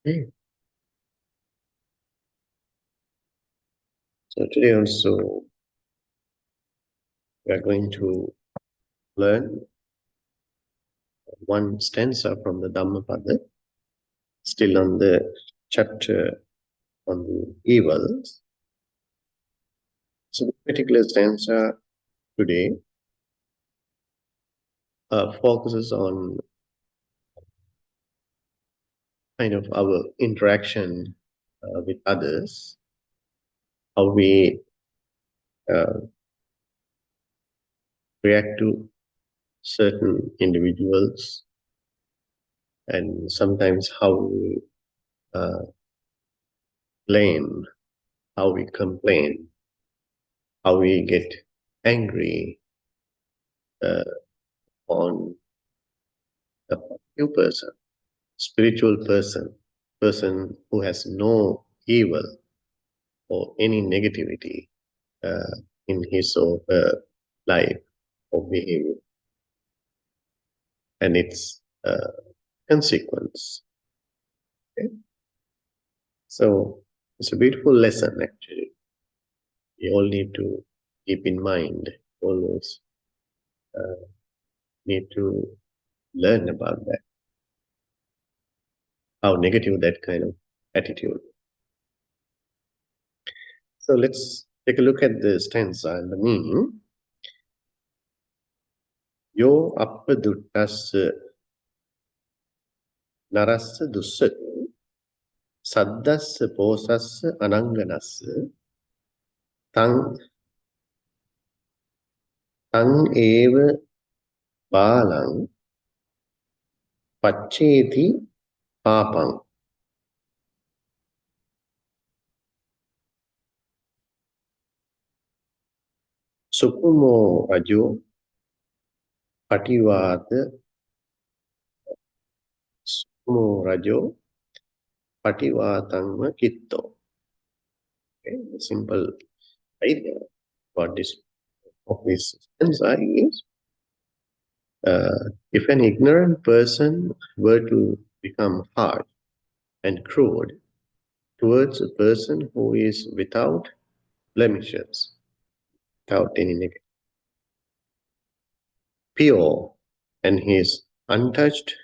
Okay. So today also we are going to learn one stanza from the Dhammapada, still on the chapter on the evils. So the particular stanza today focuses on kind of our interaction with others, how we uh, react to certain individuals, and sometimes how we uh, blame, how we complain, how we get angry uh, on a new person, spiritual person who has no evil or any negativity in his or her life or behavior, and its consequence. Okay? So it's a beautiful lesson actually. We all need to keep in mind, always need to learn about that, how negative that kind of attitude. So let's take a look at the stanza and the meaning. Yo appa duttassa narassa dussatu saddassa posassa ananganassa tang tang eva balang pacceti papang. Sukumo rajo pativata sukumo rajo pativatangma kitto. Okay, the simple idea about this of this stanza is if an ignorant person were to become hard and crude towards a person who is without blemishes, without any negative, pure, and he is untouched,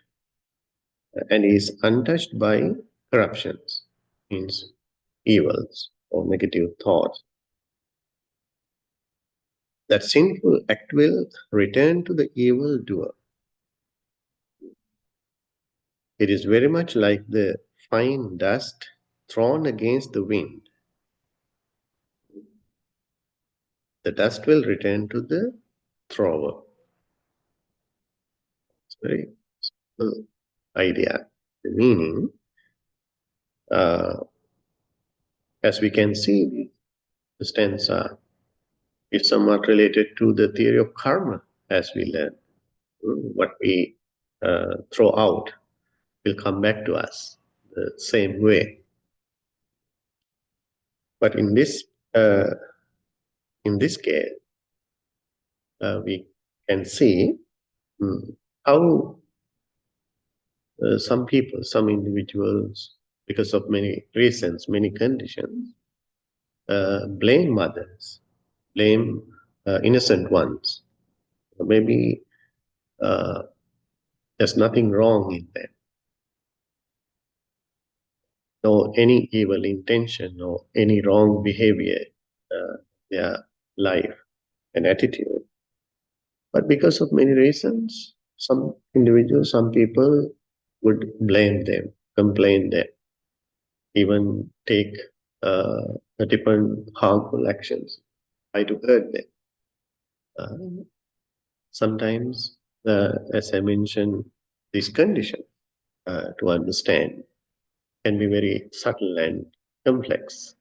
and is untouched by corruptions, means evils or negative thoughts. That sinful act will return to the evil doer. It is very much like the fine dust thrown against the wind. The dust will return to the thrower. It's very simple idea. The meaning, uh, as we can see, the stanza is somewhat related to the theory of karma, as we learn. What we throw out will come back to us the same way. But uh, in this case, we can see how some people, some individuals, because of many reasons, many conditions, blame others, blame innocent ones. Maybe there's nothing wrong in them, no any evil intention or any wrong behavior, their life and attitude. But because of many reasons, some individuals, some people would blame them, complain them, even take different harmful actions, try to hurt them. Sometimes, as I mentioned, this condition to understand can be very subtle and complex.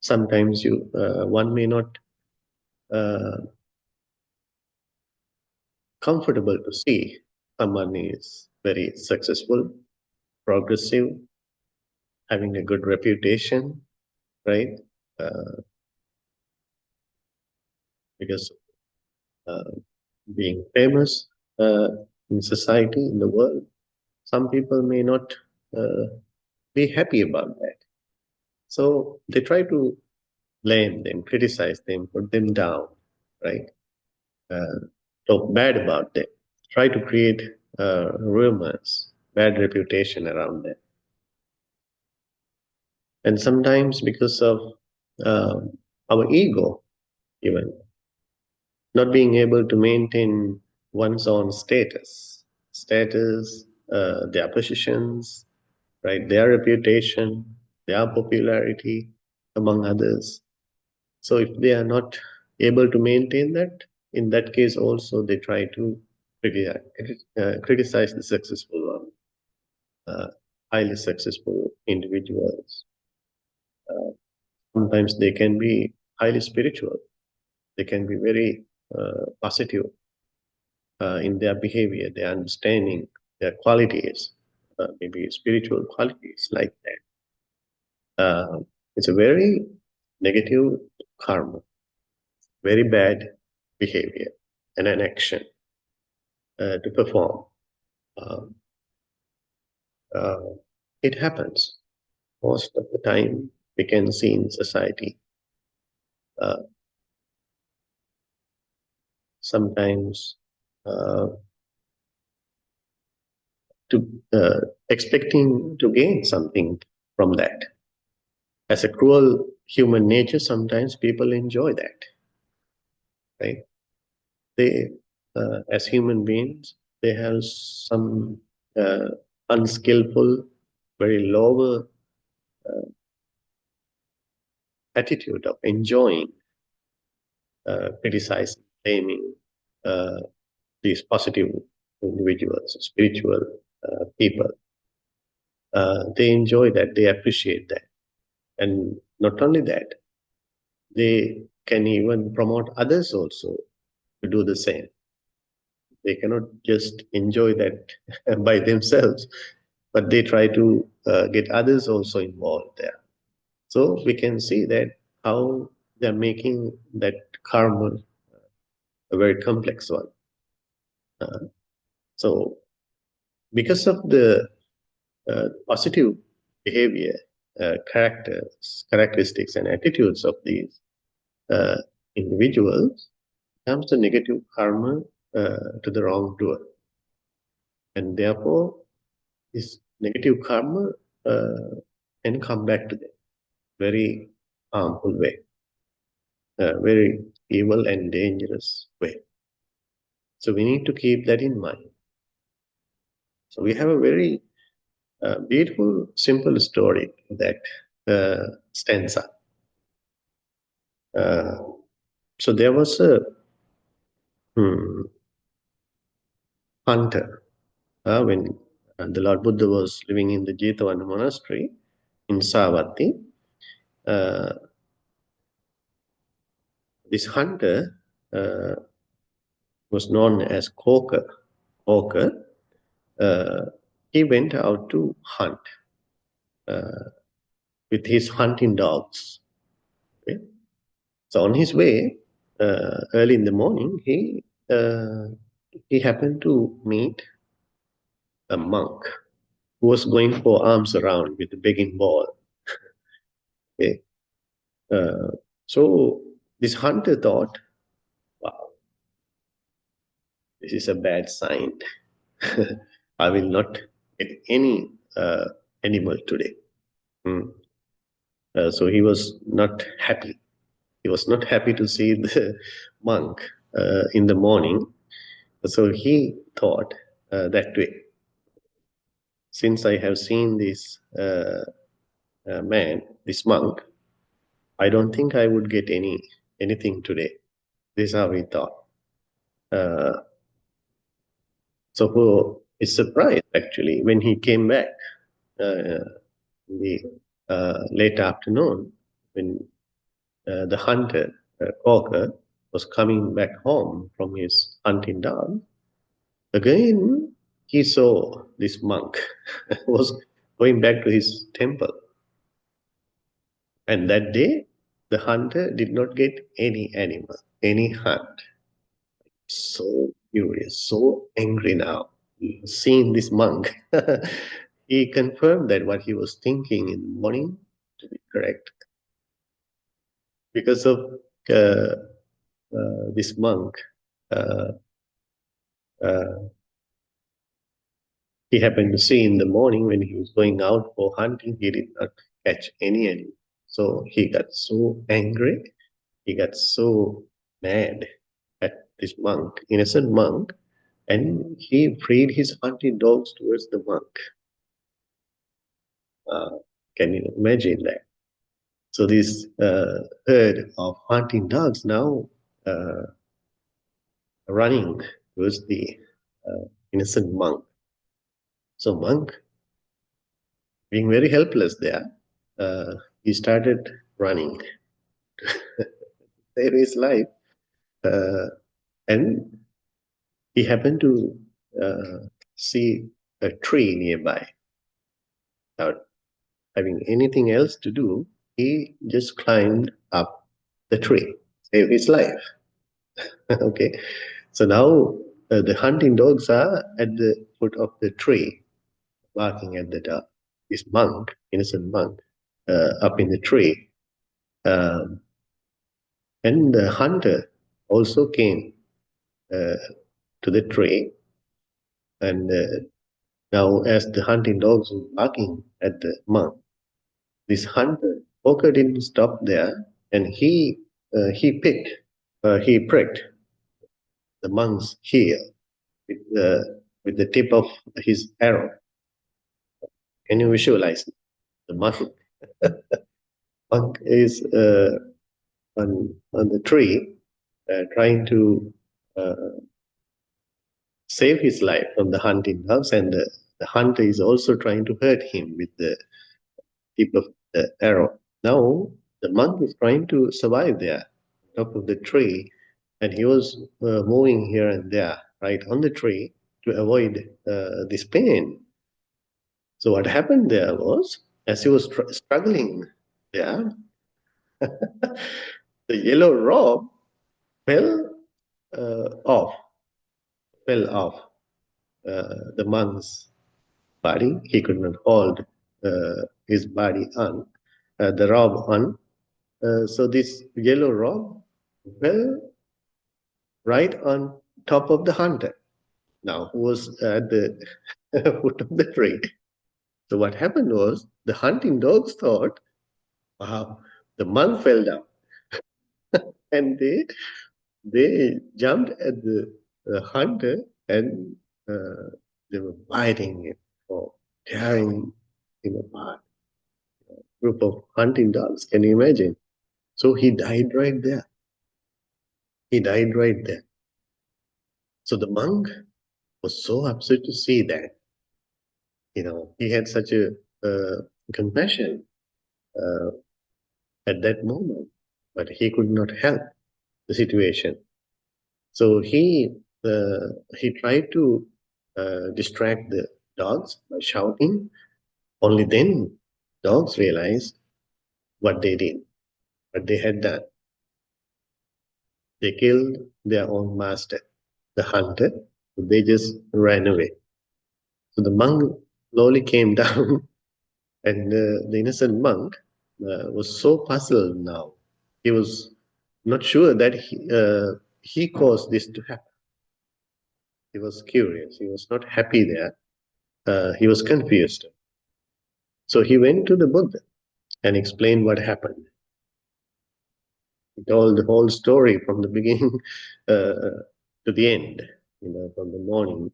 Sometimes one may not uh, comfortable to see someone is very successful, progressive, having a good reputation, right? Uh, because uh, being famous in society, in the world, some people may not be happy about that. So they try to blame them, criticize them, put them down, right? Uh, Talk bad about them, try to create rumors, bad reputation around them. And sometimes because of uh, our ego, even not being able to maintain one's own status, their positions, right, their reputation, their popularity among others. So if they are not able to maintain that, in that case also they try to criticize, criticize the successful one, highly successful individuals. Sometimes they can be highly spiritual. They can be very positive in their behavior, their understanding, their qualities, maybe spiritual qualities like that. It's a very negative karma, very bad behavior and an action to perform. Um, uh, it happens most of the time. We can see in society. Uh, Sometimes uh, to expecting to gain something from that. As a cruel human nature, sometimes people enjoy that, right? They, as human beings, they have some uh, unskillful, very lower attitude of enjoying, criticizing, blaming uh, these positive individuals, spiritual people. They enjoy that, they appreciate that. And not only that, they can even promote others also to do the same. They cannot just enjoy that by themselves, but they try to get others also involved there. So we can see that how they're making that karma a very complex one. Uh, so because of the positive behavior, characteristics, and attitudes of these uh, individuals, comes the negative karma to the wrongdoer, and therefore this negative karma can come back to them very harmful way, very evil and dangerous way. So we need to keep that in mind. So we have a very beautiful, simple story that stanza. Uh, so there was a hmm, hunter when the Lord Buddha was living in the Jetavana monastery in Savatthi. Uh, this hunter uh, was known as Corker. Corker. Uh, he went out to hunt with his hunting dogs. Okay? So on his way, early in the morning, he happened to meet a monk who was going for alms around with a begging bowl. Okay? Uh, so this hunter thought, wow, this is a bad sign. I will not get any animal today. Hmm. So he was not happy. He was not happy to see the monk in the morning. So he thought that way. Since I have seen this man, this monk, I don't think I would get anything today. This is how he thought. Uh, so he surprised actually when he came back in the late afternoon when the hunter, Corker, was coming back home from his hunting dog. Again, he saw this monk was going back to his temple. And that day, the hunter did not get any animal, any hunt. So furious, so angry now, seeing this monk. he confirmed that what he was thinking in the morning to be correct because of uh, this monk. Uh, uh, he happened to see in the morning when he was going out for hunting, he did not catch any animal. So he got so angry, he got so mad at this monk, innocent monk, and he freed his hunting dogs towards the monk. Uh, can you imagine that? So this herd of hunting dogs now uh, running towards the innocent monk. So monk, being very helpless there, he started running to save his life, uh, and he happened to see a tree nearby. Without having anything else to do, he just climbed up the tree, save his life. Okay, so now the hunting dogs are at the foot of the tree, barking at the dog. This monk, innocent monk, up in the tree. Um, and the hunter also came uh, to the tree. And now, as the hunting dogs were barking at the monk, this hunter Poker didn't stop there, and he pricked the monk's heel with the tip of his arrow. Can you visualize the monk is on the tree trying to uh, save his life from the hunting dogs, and the hunter is also trying to hurt him with the tip of the arrow. Now, the monk is trying to survive there, top of the tree, and he was moving here and there, right on the tree, to avoid this pain. So what happened there was, as he was struggling there, the yellow robe fell off, fell off the monk's body. He could not hold his body on, the robe on. So this yellow robe fell right on top of the hunter, now who was at the foot of the tree. So what happened was the hunting dogs thought, wow, the monk fell down, and they jumped at the hunter, and uh, they were biting him or tearing him apart. Group of hunting dogs. Can you imagine? So he died right there. He died right there. So the monk was so upset to see that. He had such a compassion uh, at that moment, but he could not help the situation. So he tried to distract the dogs by shouting. Only then dogs realized what they did, what they had done. They killed their own master, the hunter. They just ran away. So the monk slowly came down, and the innocent monk was so puzzled now. He was not sure that he caused this to happen. He was curious. He was not happy there. He was confused. So he went to the Buddha and explained what happened. He told the whole story from the beginning to the end, from the morning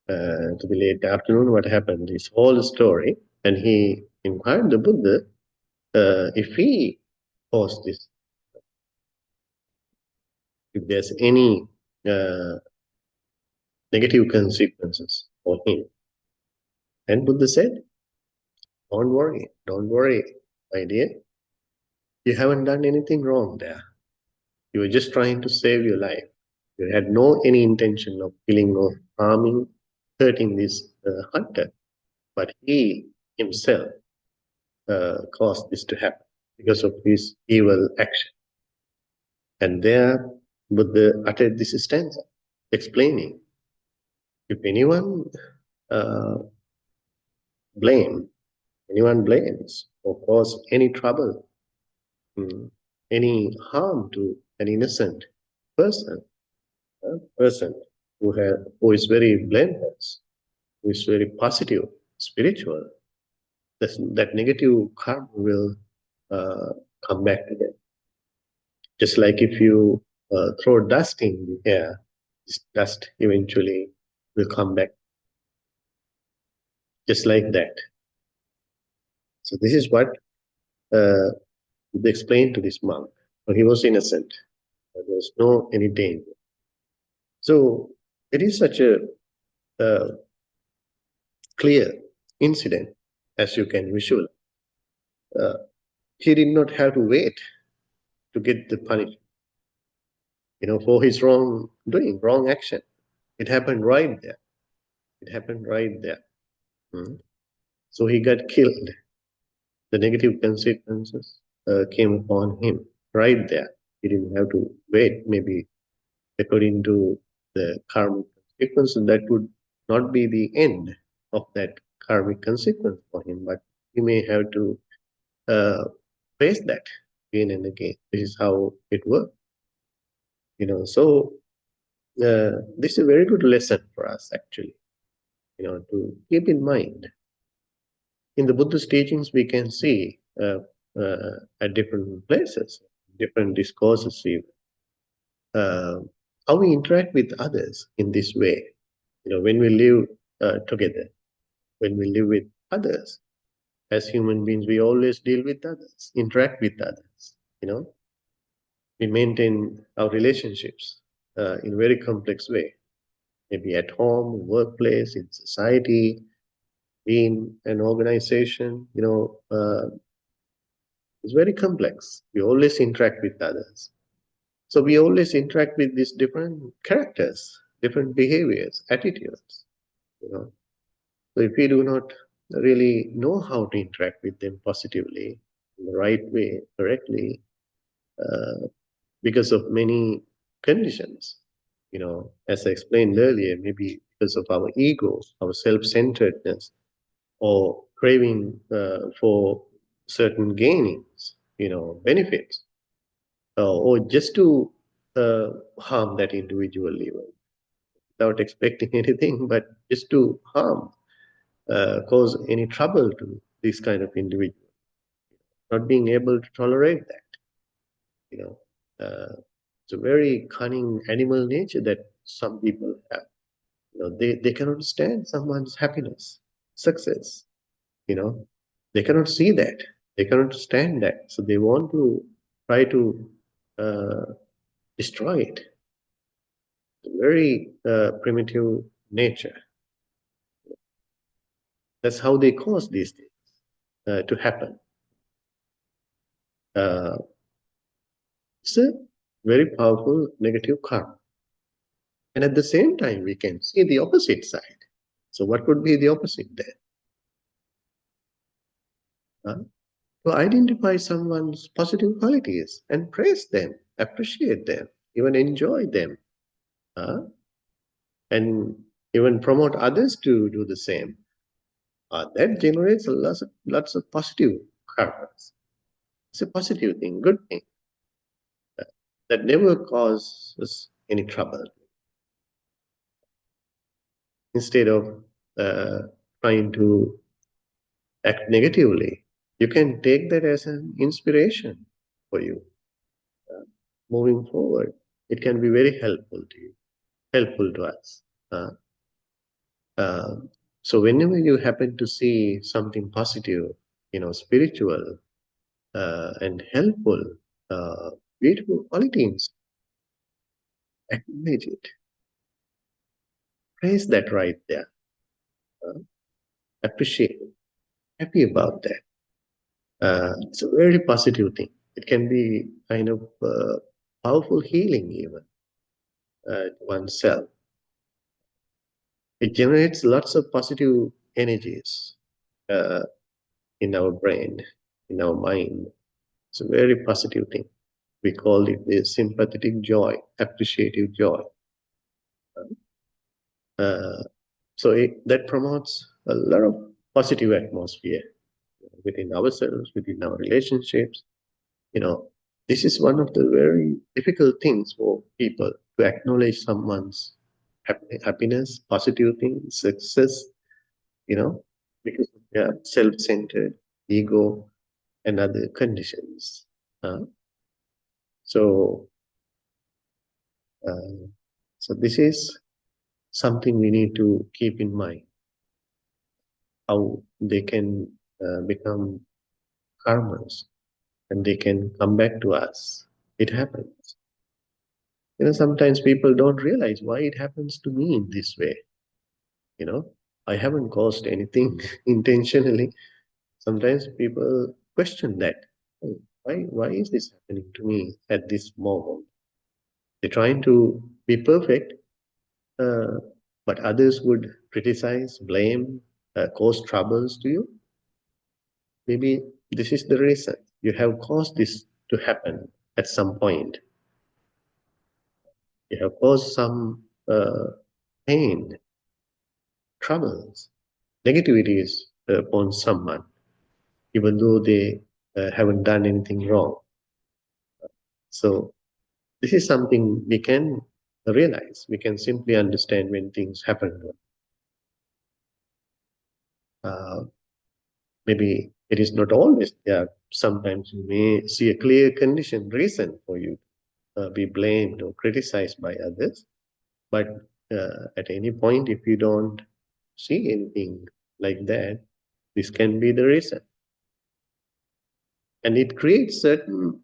to the late afternoon, what happened, his whole story. And he inquired the Buddha if he caused this, if there's any uh, negative consequences for him. And Buddha said, don't worry, my dear. You haven't done anything wrong there. You were just trying to save your life. You had no any intention of killing or harming, hurting this hunter, but he himself caused this to happen because of his evil action. And there, Buddha uttered this stanza, explaining if anyone uh, blame, anyone blames or cause any trouble, any harm to an innocent person, person who is very blameless, who is very positive, spiritual, that negative karma will uh, come back to them. Just like if you throw dust in the air, this dust eventually will come back, just like that. So this is what uh, they explained to this monk. So he was innocent. There was no any danger. So it is such a uh, clear incident, as you can visualize. Uh, he did not have to wait to get the punishment, for his wrong doing, wrong action. It happened right there. It happened right there. Hmm. So he got killed. The negative consequences came upon him right there. He didn't have to wait. Maybe according to the karmic consequence, that would not be the end of that karmic consequence for him, but he may have to uh, face that again and again. This is how it works. So this is a very good lesson for us, actually, to keep in mind. In the Buddhist teachings, we can see at different places, different discourses, even, uh, how we interact with others in this way. When we live together, when we live with others, as human beings, we always deal with others, interact with others. You know, we maintain our relationships in a very complex way, maybe at home, workplace, in society, in an organization. It's very complex. We always interact with others. So we always interact with these different characters, different behaviors, attitudes. You know. So if we do not really know how to interact with them positively, in the right way, correctly, uh, because of many conditions, as I explained earlier, maybe because of our ego, our self-centeredness, or craving for certain gainings, benefits, or just to harm that individual even without expecting anything, but just to harm, cause any trouble to this kind of individual, not being able to tolerate that, you know. It's a very cunning animal nature that some people have. They cannot stand someone's happiness, success, you know. They cannot see that. They cannot stand that. So they want to try to uh, destroy it. Very primitive nature. That's how they cause these things to happen. Uh, it's a very powerful negative karma. And at the same time, we can see the opposite side. So, what would be the opposite there? To identify someone's positive qualities and praise them, appreciate them, even enjoy them, uh, and even promote others to do the same. That generates lots of positive karmas. It's a positive thing, good thing that never causes any trouble. Instead of uh, trying to act negatively, you can take that as an inspiration for you moving forward. It can be very helpful to you, helpful to us. Uh, uh, so whenever you happen to see something positive, spiritual and helpful, uh, beautiful qualities, acknowledge it, praise that right there, uh, appreciate it, happy about that. It's a very positive thing. It can be kind of powerful healing even to oneself. It generates lots of positive energies uh, in our brain, in our mind. It's a very positive thing. We call it the sympathetic joy, appreciative joy. Uh, that promotes a lot of positive atmosphere within ourselves, within our relationships. You know, this is one of the very difficult things for people to acknowledge someone's happiness, positive things, success, because of their self-centered ego and other conditions. Uh, so, uh, so this is something we need to keep in mind, how they can become karmas and they can come back to us. It happens. Sometimes people don't realize why it happens to me in this way. You know, I haven't caused anything intentionally. Sometimes people question that. "Oh, why is this happening to me at this moment?" They're trying to be perfect, uh, but others would criticize, blame, cause troubles to you. Maybe this is the reason you have caused this to happen at some point. You have caused some pain, troubles, negativities upon someone, even though they haven't done anything wrong. So this is something we can realize. We can simply understand when things happen. Uh, Maybe it is not always there. Sometimes you may see a clear condition reason for you to be blamed or criticized by others. But at any point, if you don't see anything like that, this can be the reason. And it creates certain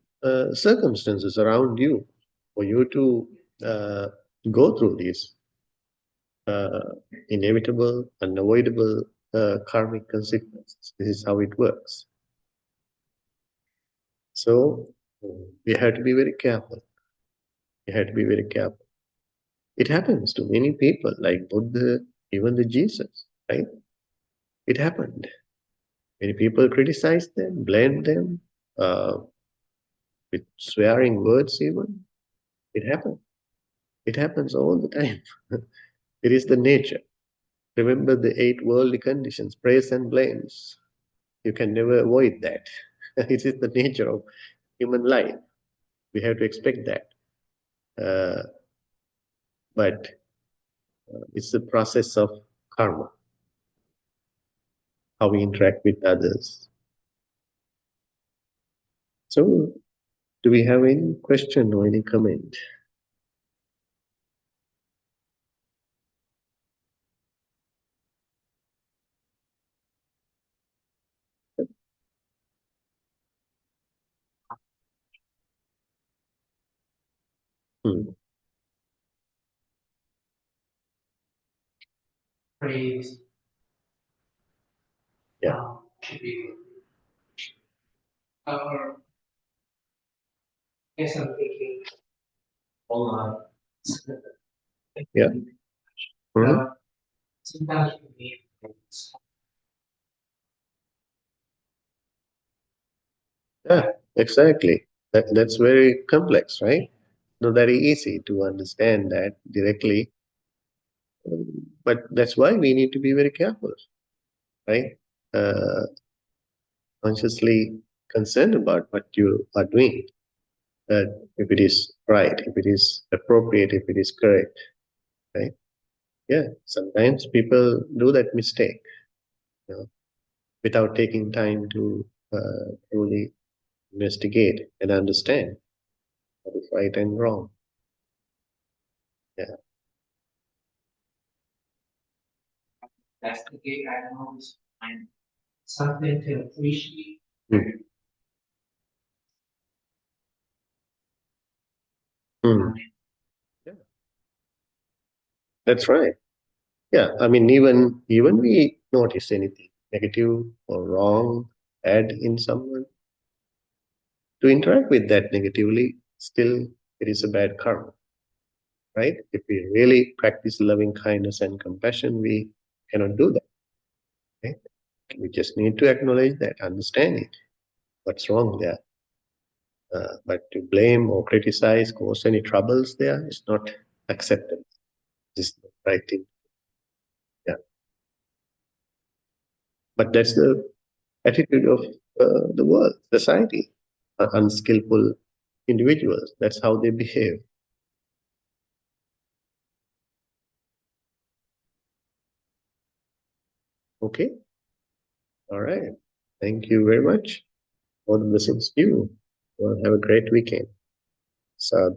circumstances around you for you to uh, go through these uh, inevitable, unavoidable karmic consequences. This is how it works. So we have to be very careful. We have to be very careful. It happens to many people, like Buddha, even the Jesus, right? It happened. Many people criticize them, blame them, uh, with swearing words even. It happens. It happens all the time. It is the nature. Remember the eight worldly conditions, praise and blames. You can never avoid that. It is the nature of human life. We have to expect that. Uh, but it's the process of karma, how we interact with others. So, do we have any question or any comment? Hmm. Yeah. Yeah. Mhm. Yeah, exactly. That's very complex, right? Not very easy to understand that directly. But that's why we need to be very careful, right? Uh, Consciously concerned about what you are doing, if it is right, if it is appropriate, if it is correct, right? Yeah, sometimes people do that mistake, you know, without taking time to truly investigate and understand what is right and wrong. Yeah. Mm. Mm. Yeah, that's right. Yeah, I mean, even we notice anything negative or wrong, bad in someone, to interact with that negatively, still it is a bad karma, right? If we really practice loving kindness and compassion, we cannot do that, right? We just need to acknowledge that, understand it, what's wrong there. But to blame or criticize, cause any troubles there is not acceptable. This is the right thing. Yeah. But that's the attitude of the world, society, unskillful individuals. That's how they behave. Okay, all right. Thank you very much. All the blessings to you. Well, have a great weekend. So